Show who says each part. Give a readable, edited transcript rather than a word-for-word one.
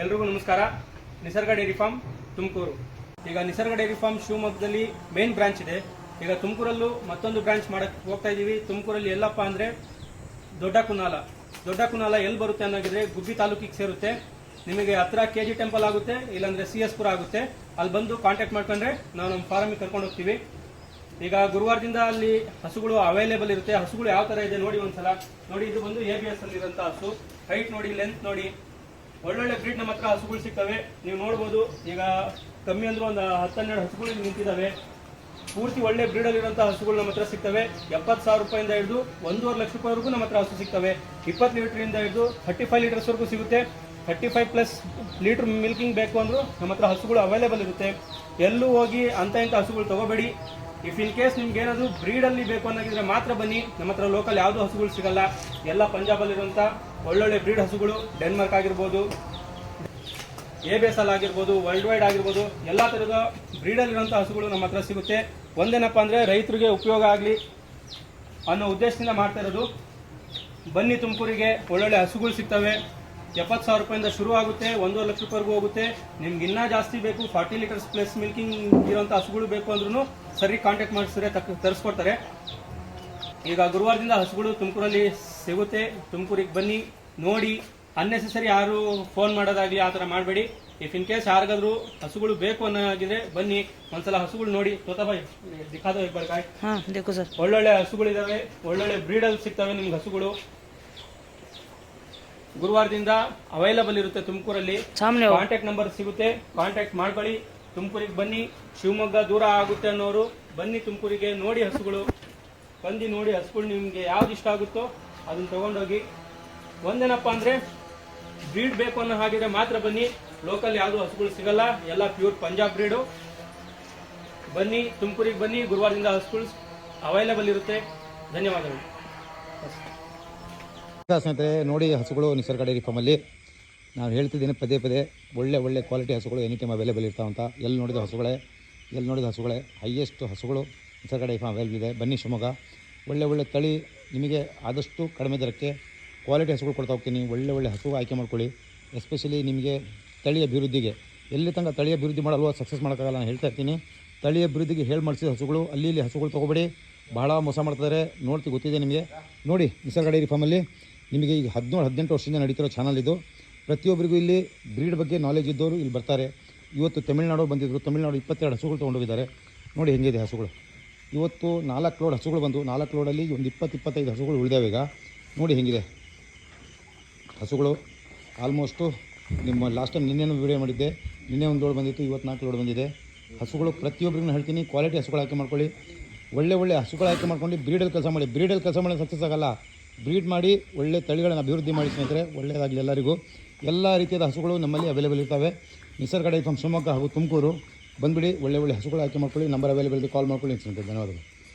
Speaker 1: ಎಲ್ರಿಗೂ ನಮಸ್ಕಾರ. ನಿಸರ್ಗ ಡೈರಿ ಫಾರ್ಮ್ ತುಮಕೂರು. ಈಗ ನಿಸರ್ಗ ಡೈರಿ ಫಾರ್ಮ್ ಶಿವಮೊಗ್ಗದಲ್ಲಿ ಮೇನ್ ಬ್ರಾಂಚ್ ಇದೆ. ಈಗ ತುಮಕೂರಲ್ಲೂ ಮತ್ತೊಂದು ಬ್ರಾಂಚ್ ಮಾಡಕ್ಕೆ ಹೋಗ್ತಾ ಇದ್ದೀವಿ. ತುಮಕೂರಲ್ಲಿ ಎಲ್ಲಪ್ಪ ಅಂದರೆ ದೊಡ್ಡ ಕುನಾಲ ಎಲ್ಲಿ ಬರುತ್ತೆ ಅನ್ನೋಗಿದ್ರೆ ಗುಬ್ಬಿ ತಾಲೂಕಿಗೆ ಸೇರುತ್ತೆ. ನಿಮಗೆ ಹತ್ರ KG ಟೆಂಪಲ್ ಆಗುತ್ತೆ, ಇಲ್ಲಾಂದರೆ CS ಪುರ ಆಗುತ್ತೆ. ಅಲ್ಲಿ ಬಂದು ಕಾಂಟ್ಯಾಕ್ಟ್ ಮಾಡ್ಕೊಂಡ್ರೆ ನಾವು ನಮ್ಮ ಫಾರಮಿಗೆ ಕರ್ಕೊಂಡು ಹೋಗ್ತೀವಿ. ಈಗ ಗುರುವಾರದಿಂದ ಅಲ್ಲಿ ಹಸುಗಳು ಅವೈಲೇಬಲ್ ಇರುತ್ತೆ. ಹಸುಗಳು ಯಾವ ಥರ ಇದೆ ನೋಡಿ ಒಂದ್ಸಲ ನೋಡಿ. ಇದು ಬಂದು ABS ಅಲ್ಲಿರೋಂಥ ಹಸು. ಹೈಟ್ ನೋಡಿ, ಲೆಂತ್ ನೋಡಿ, ಒಳ್ಳೊಳ್ಳೆ ಬ್ರೀಡ್ ನಮ್ಮ ಹತ್ರ ಹಸುಗಳು ಸಿಗ್ತವೆ. ನೀವು ನೋಡ್ಬೋದು. ಈಗ ಕಮ್ಮಿ ಅಂದರೂ ಒಂದು 10-12 ಹಸುಗಳು ನಿಂತಿದ್ದಾವೆ. ಪೂರ್ತಿ ಒಳ್ಳೆ ಬ್ರೀಡಲ್ಲಿರೋಂಥ ಹಸುಗಳು ನಮ್ಮ ಹತ್ರ ಸಿಗ್ತವೆ. 70,000 ರೂಪಾಯಿಂದ ಹಿಡಿದು 1.5 ಲಕ್ಷ ರೂಪಾಯಿವರೆಗೂ ನಮ್ಮ ಹತ್ರ ಹಸು ಸಿಗ್ತವೆ. 20 ಲೀಟ್ರಿಂದ ಹಿಡಿದು 35 ಲೀಟರ್ಸ್ವರೆಗೂ ಸಿಗುತ್ತೆ. 35+ ಲೀಟ್ರ್ ಮಿಲ್ಕಿಂಗ್ ಬೇಕು ಅಂದರೂ ನಮ್ಮ ಹತ್ರ ಹಸುಗಳು ಅವೈಲೇಬಲ್ ಇರುತ್ತೆ. ಎಲ್ಲೂ ಹೋಗಿ ಅಂಥ ಇಂಥ ಹಸುಗಳು ತೊಗೋಬೇಡಿ. ಇಫ್ ಇನ್ ಕೇಸ್ ನಿಮ್ಗೆ ಏನಾದರೂ ಬ್ರೀಡಲ್ಲಿ ಬೇಕು ಅನ್ನೋಗಿದ್ರೆ ಮಾತ್ರ ಬನ್ನಿ. ನಮ್ಮ ಹತ್ರ ಲೋಕಲ್ ಯಾವುದೂ ಹಸುಗಳು ಸಿಗಲ್ಲ. ಎಲ್ಲ ಪಂಜಾಬಲ್ಲಿರುವಂಥ ಒಳ್ಳೊಳ್ಳೆ ಬ್ರೀಡ್ ಹಸುಗಳು, ಡೆನ್ಮಾರ್ಕ್ ಆಗಿರ್ಬೋದು, ABS ಆಗಿರ್ಬೋದು, ವರ್ಲ್ಡ್ ವೈಡ್ ಆಗಿರ್ಬೋದು, ಎಲ್ಲ ಥರದ ಬ್ರೀಡಲ್ಲಿರುವಂಥ ಹಸುಗಳು ನಮ್ಮ ಹತ್ರ ಸಿಗುತ್ತೆ. ಒಂದೇನಪ್ಪ ಅಂದರೆ ರೈತರಿಗೆ ಉಪಯೋಗ ಆಗಲಿ ಅನ್ನೋ ಉದ್ದೇಶದಿಂದ ಮಾಡ್ತಾ ಇರೋದು. ಬನ್ನಿ, ತುಮಕೂರಿಗೆ ಒಳ್ಳೊಳ್ಳೆ ಹಸುಗಳು ಸಿಗ್ತವೆ. 70,000 ರೂಪಾಯಿಂದ ಶುರು ಆಗುತ್ತೆ, 1.5 ಲಕ್ಷ ರೂಪಾಯಿವರೆಗೂ ಹೋಗುತ್ತೆ. ನಿಮ್ಗೆ ಇನ್ನೂ ಜಾಸ್ತಿ ಬೇಕು, 40 ಲೀಟರ್ಸ್ ಪ್ಲಸ್ ಮಿಲ್ಕಿಂಗ್ ಇರೋಂಥ ಹಸುಗಳು ಬೇಕು ಅಂದ್ರೂ ಸರಿ ಕಾಂಟ್ಯಾಕ್ಟ್ ಮಾಡಿಸಿದ್ರೆ ತರಿಸ್ಕೊಡ್ತಾರೆ. ಈಗ ಗುರುವಾರದಿಂದ ಹಸುಗಳು ತುಮಕೂರಲ್ಲಿ ಸಿಗುತ್ತೆ. ತುಮಕೂರಿಗೆ ಬನ್ನಿ, ನೋಡಿ. ಅನ್ನೆಸೆಸರಿ ಯಾರು ಫೋನ್ ಮಾಡೋದಾಗಲಿ ಆ ಥರ ಮಾಡಬೇಡಿ. ಇಫ್ ಇನ್ ಕೇಸ್ ಯಾರಿಗಾದ್ರೂ ಹಸುಗಳು ಬೇಕು ಅನ್ನೋಗಿದ್ರೆ ಬನ್ನಿ, ಒಂದ್ಸಲ ಹಸುಗಳು ನೋಡಿ. ತೋತಾಬಾಯ್ ದಿಕ್ಕಾದ ಬರ್ಕಾಯ್. ಒಳ್ಳೊಳ್ಳೆ ಹಸುಗಳಿದಾವೆ, ಒಳ್ಳೊಳ್ಳೆ ಬ್ರೀಡಲ್ಲಿ ಸಿಗ್ತವೆ ನಿಮ್ಗೆ ಹಸುಗಳು. ಗುರುವಾರದಿಂದ ಅವೈಲಬಲ್ ಇರುತ್ತೆ ತುಮಕೂರಲ್ಲಿ. ಕಾಂಟ್ಯಾಕ್ಟ್ ನಂಬರ್ ಸಿಗುತ್ತೆ, ಕಾಂಟ್ಯಾಕ್ಟ್ ಮಾಡ್ಕೊಳ್ಳಿ. ತುಮಕೂರಿಗೆ ಬನ್ನಿ. ಶಿವಮೊಗ್ಗ ದೂರ ಆಗುತ್ತೆ ಅನ್ನೋರು ಬನ್ನಿ ತುಮಕೂರಿಗೆ, ನೋಡಿ ಹಸುಗಳು. ಬಂದು ನೋಡಿ ಹಸುಗಳು, ನಿಮಗೆ ಯಾವ್ದು ಇಷ್ಟ ಆಗುತ್ತೋ ಅದನ್ನ ತಗೊಂಡೋಗಿ. ಒಂದೇನಪ್ಪ ಅಂದರೆ ಬ್ರೀಡ್ ಬೇಕು ಅನ್ನೋ ಹಾಗಿದ್ರೆ ಮಾತ್ರ ಬನ್ನಿ. ಲೋಕಲ್ ಯಾವುದು ಹಸುಗಳು ಸಿಗಲ್ಲ, ಎಲ್ಲ ಪ್ಯೂರ್ ಪಂಜಾಬ್ ಬ್ರೀಡು. ಬನ್ನಿ, ತುಮಕೂರಿಗೆ ಬನ್ನಿ. ಗುರುವಾರದಿಂದ ಹಸುಗಳು ಅವೈಲೇಬಲ್ ಇರುತ್ತೆ. ಧನ್ಯವಾದಗಳು.
Speaker 2: ಸ್ನೇಹಿತರೆ, ನೋಡಿ ಹಸುಗಳು ನಿಸರ್ಗ ಡೈರಿ ಫಾರ್ಮಲ್ಲಿ. ನಾವು ಹೇಳ್ತಿದ್ದೀನಿ ಪದೇ ಪದೇ, ಒಳ್ಳೆ ಕ್ವಾಲಿಟಿ ಹಸುಗಳು ಎನಿ ಟೈಮ್ ಅವೈಲೇಬಲ್ ಇರ್ತಾವಂತ. ಎಲ್ಲಿ ನೋಡಿದ ಹಸುಗಳೇ ಹೈಯೆಸ್ಟ್ ಹಸುಗಳು ನಿಸರ್ಗ ಡೈರಿ ಫಾರ್ಮ್ ಅವೈಲೇಬಲ್ ಇದೆ. ಬನ್ನಿ ಶಿವಮೊಗ್ಗ. ಒಳ್ಳೆ ತಳಿ ನಿಮಗೆ ಆದಷ್ಟು ಕಡಿಮೆ ದರಕ್ಕೆ ಕ್ವಾಲಿಟಿ ಹಸುಗಳು ಕೊಡ್ತಾ ಹೋಗ್ತೀನಿ. ಒಳ್ಳೆ ಹಸು ಆಯ್ಕೆ ಮಾಡ್ಕೊಳ್ಳಿ. ಎಸ್ಪೆಷಲಿ ನಿಮಗೆ ತಳಿಯ ಅಭಿವೃದ್ಧಿಗೆ, ಎಲ್ಲಿ ತನಕ ತಳಿಯ ಅಭಿವೃದ್ಧಿ ಮಾಡಲ್ವೋ ಸಕ್ಸಸ್ ಮಾಡೋಕ್ಕಾಗಲ್ಲ. ನಾನು ಹೇಳ್ತಾ ಇರ್ತೀನಿ, ತಳಿಯ ಅಭಿವೃದ್ಧಿಗೆ ಮಾಡಿಸಿದ ಹಸುಗಳು ಅಲ್ಲಿ ಹಸುಗಳು ತೊಗೊಬೇಡಿ. ಭಾಳ ಮೋಸ ಮಾಡ್ತಾರೆ, ಗೊತ್ತಿದೆ ನಿಮಗೆ. ನೋಡಿ ನಿಸರ್ಗ ಡೈರಿ ಫಾರ್ಮಲ್ಲಿ ನಿಮಗೆ ಈಗ 17-18 ವರ್ಷದಿಂದ ನಡೀತಿರೋ ಚಾನಲ್ ಇದು. ಪ್ರತಿಯೊಬ್ಬರಿಗೂ ಇಲ್ಲಿ ಬ್ರೀಡ್ ಬಗ್ಗೆ ನಾಲೆಜ್ ಇದ್ದವರು ಇಲ್ಲಿ ಬರ್ತಾರೆ. ಇವತ್ತು ತಮಿಳುನಾಡು ಬಂದಿದ್ದರು. ತಮಿಳುನಾಡು 22 ಹಸುಗಳು ತೊಗೊಂಡೋಗಿದ್ದಾರೆ. ನೋಡಿ ಹೆಂಗಿದೆ ಹಸುಗಳು. ಇವತ್ತು 4 ಲೋಡ್ ಹಸುಗಳು ಬಂದು 4 ಲೋಡಲ್ಲಿ ಒಂದು 20-25 ಹಸುಗಳು ಉಳಿದಾವೆ. ಈಗ ನೋಡಿ ಹೆಂಗಿದೆ ಹಸುಗಳು. ಆಲ್ಮೋಸ್ಟು ನಿಮ್ಮ ಲಾಸ್ಟ್ ಟೈಮ್ ನಿನ್ನೆನೂ ವೀಡಿಯೋ ಮಾಡಿದ್ದೆ. ನಿನ್ನೆ ಒಂದು ಲೋಡ್ ಬಂದಿತ್ತು, ಇವತ್ತು 4 ಲೋಡ್ ಬಂದಿದೆ ಹಸುಗಳು. ಪ್ರತಿಯೊಬ್ಬರಿಗೂ ಹೇಳ್ತೀನಿ, ಕ್ವಾಲಿಟಿ ಹಸುಗಳು ಆಯ್ಕೆ ಮಾಡ್ಕೊಳ್ಳಿ. ಒಳ್ಳೆ ಹಸುಗಳು ಆಯ್ಕೆ ಮಾಡ್ಕೊಂಡು ಬ್ರೀಡಲ್ಲಿ ಕೆಲಸ ಮಾಡಿ. ಬ್ರೀಡಲ್ಲಿ ಕೆಲಸ ಮಾಡಿ ಸಕ್ಸಸ್ ಆಗಲ್ಲ. ಬ್ರೀಡ್ ಮಾಡಿ ಒಳ್ಳೆ ತಳಿಗಳನ್ನು ಅಭಿವೃದ್ಧಿ ಮಾಡಿ ಸ್ನೇಹಿತರೆ. ಒಳ್ಳೆಯದಾಗಲಿ ಎಲ್ಲರಿಗೂ. ಎಲ್ಲ ರೀತಿಯಾದ ಹಸುಗಳು ನಮ್ಮಲ್ಲಿ ಅವೈಲೇಬಲ್ ಇರ್ತವೆ. ನಿಸರ್ಗ ಡೈರಿ ಫಾರ್ಮ್ ಶಿವಮೊಗ್ಗ ಹಾಗೂ ತುಮಕೂರು ಬಂದುಬಿಡಿ. ಒಳ್ಳೆ ಹಸುಗಳು ಆಯ್ಕೆ ಮಾಡ್ಕೊಳ್ಳಿ. ನಂಬರ್ ಅವೈಲೇಬಲ್ ಇದೆ, ಕಾಲ್ ಮಾಡ್ಕೊಳ್ಳಿ ಸ್ನೇಹಿತರೆ. ಧನ್ಯವಾದಗಳು.